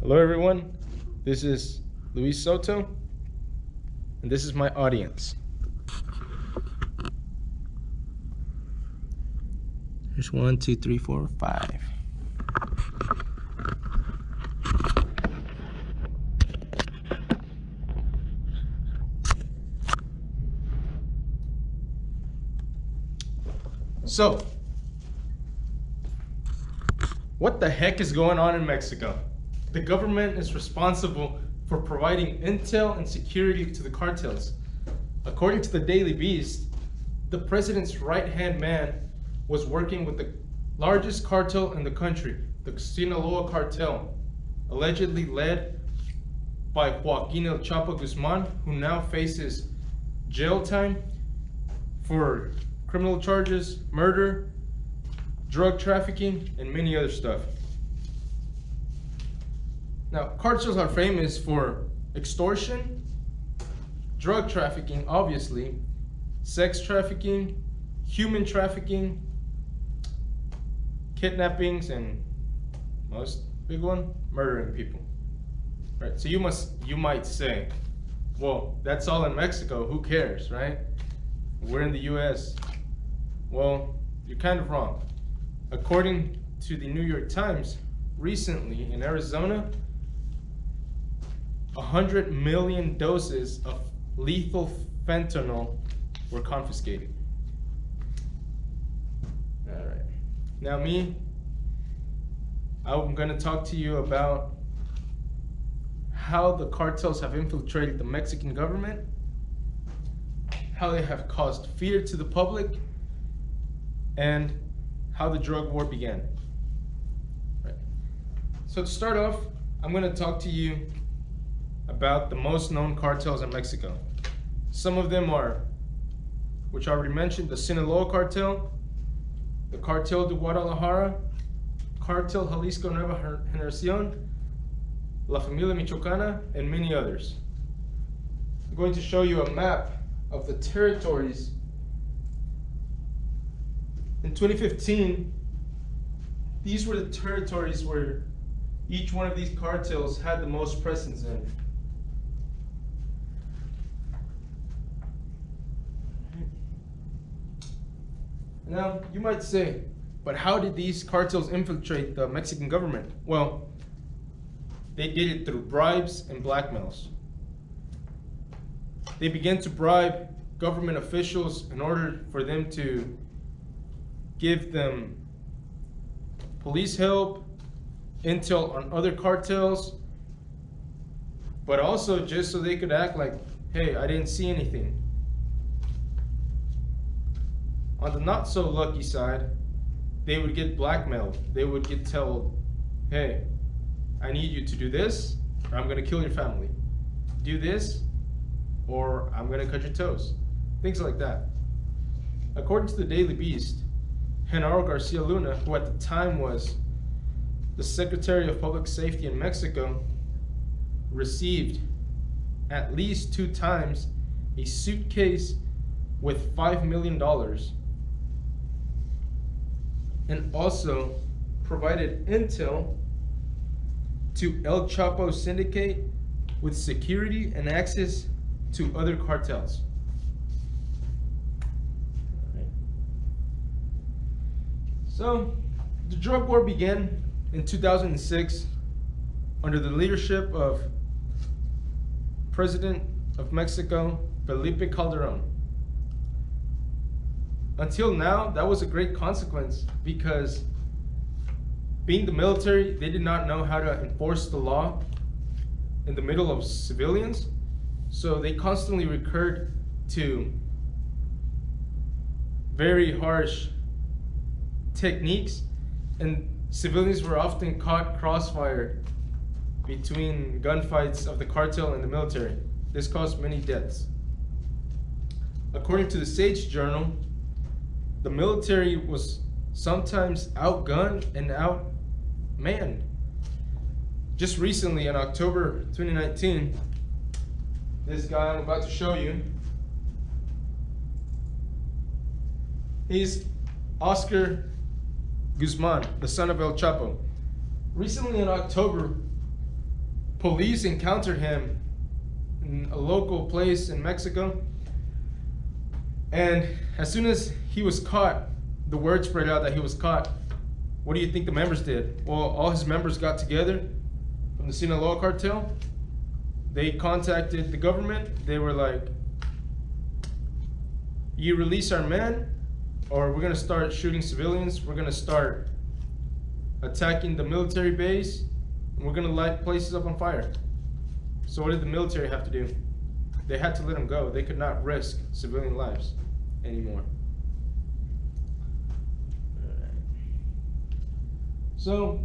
Hello everyone, this is Luis Soto, and this is my audience. There's 1, 2, 3, 4, 5. So, what the heck is going on in Mexico? The government is responsible for providing intel and security to the cartels. According to the Daily Beast, the president's right-hand man was working with the largest cartel in the country, the Sinaloa cartel, allegedly led by Joaquin El Chapo Guzman, who now faces jail time for criminal charges, murder, drug trafficking, and many other stuff. Now, cartels are famous for extortion, drug trafficking, obviously, sex trafficking, human trafficking, kidnappings, and most big one, murdering people. Right? So you might say, well, that's all in Mexico, who cares, right? We're in the US. Well, you're kind of wrong. According to the New York Times, recently in Arizona, 100 million doses of lethal fentanyl were confiscated. All right. Now I'm going to talk to you about how the cartels have infiltrated the Mexican government, how they have caused fear to the public, and how the drug war began. Right. So to start off, I'm going to talk to you about the most known cartels in Mexico. Some of them are, which I already mentioned, the Sinaloa cartel, the Cartel de Guadalajara, Cartel Jalisco Nueva Generación, La Familia Michoacana, and many others. I'm going to show you a map of the territories. In 2015, these were the territories where each one of these cartels had the most presence in. Now, you might say, but how did these cartels infiltrate the Mexican government? Well, they did it through bribes and blackmails. They began to bribe government officials in order for them to give them police help, intel on other cartels, but also just so they could act like, hey, I didn't see anything. On the not so lucky side, they would get blackmailed. They would get told, hey, I need you to do this, or I'm gonna kill your family. Do this, or I'm gonna cut your toes. Things like that. According to the Daily Beast, Genaro Garcia Luna, who at the time was the Secretary of Public Safety in Mexico, received at least 2 times a suitcase with $5 million, and also provided intel to El Chapo syndicate with security and access to other cartels. So, the drug war began in 2006 under the leadership of President of Mexico, Felipe Calderón. Until now, that was a great consequence because being the military, they did not know how to enforce the law in the middle of civilians. So they constantly recurred to very harsh techniques, and civilians were often caught crossfire between gunfights of the cartel and the military. This caused many deaths. According to the Sage Journal, the military was sometimes outgunned and outmanned. Just recently, in October 2019, this guy I'm about to show you, he's Oscar Guzman, the son of El Chapo. Recently in October, police encountered him in a local place in Mexico. And as soon as he was caught, the word spread out that he was caught. What do you think the members did? Well, all his members got together from the Sinaloa cartel. They contacted the government. They were like, you release our men, or we're gonna start shooting civilians. We're gonna start attacking the military base, and we're gonna light places up on fire. So what did the military have to do? They had to let them go. They could not risk civilian lives anymore. So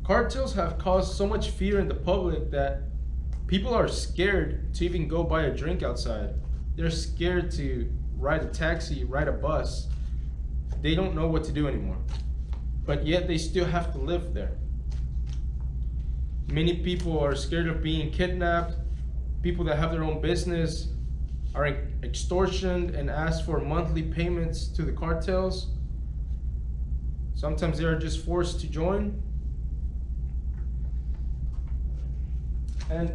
cartels have caused so much fear in the public that people are scared to even go buy a drink outside. They're scared to ride a taxi, ride a bus. They don't know what to do anymore. But yet they still have to live there. Many people are scared of being kidnapped. People that have their own business are extortioned and ask for monthly payments to the cartels. Sometimes they are just forced to join. And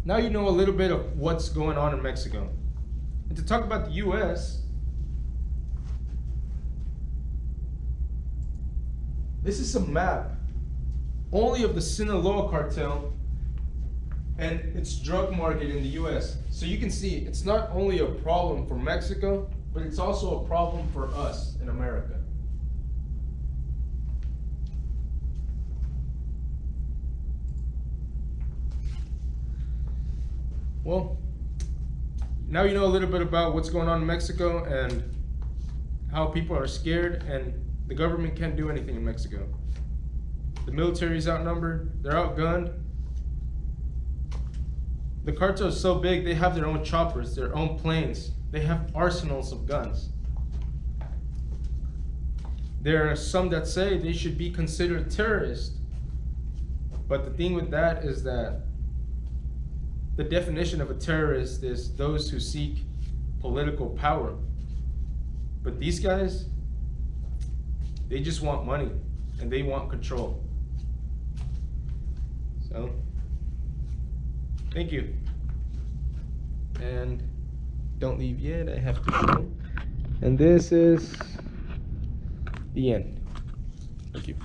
now you know a little bit of what's going on in Mexico. And to talk about the US, this is a map only of the Sinaloa cartel and its drug market in the US. So you can see it's not only a problem for Mexico, but it's also a problem for us in America. Well, now you know a little bit about what's going on in Mexico and how people are scared, and the government can't do anything in Mexico. The military is outnumbered, they're outgunned. The cartel is so big, they have their own choppers, their own planes. They have arsenals of guns. There are some that say they should be considered terrorists. But the thing with that is that the definition of a terrorist is those who seek political power. But these guys, they just want money and they want control. So, thank you. And don't leave yet, I have to show. And this is the end. Thank you.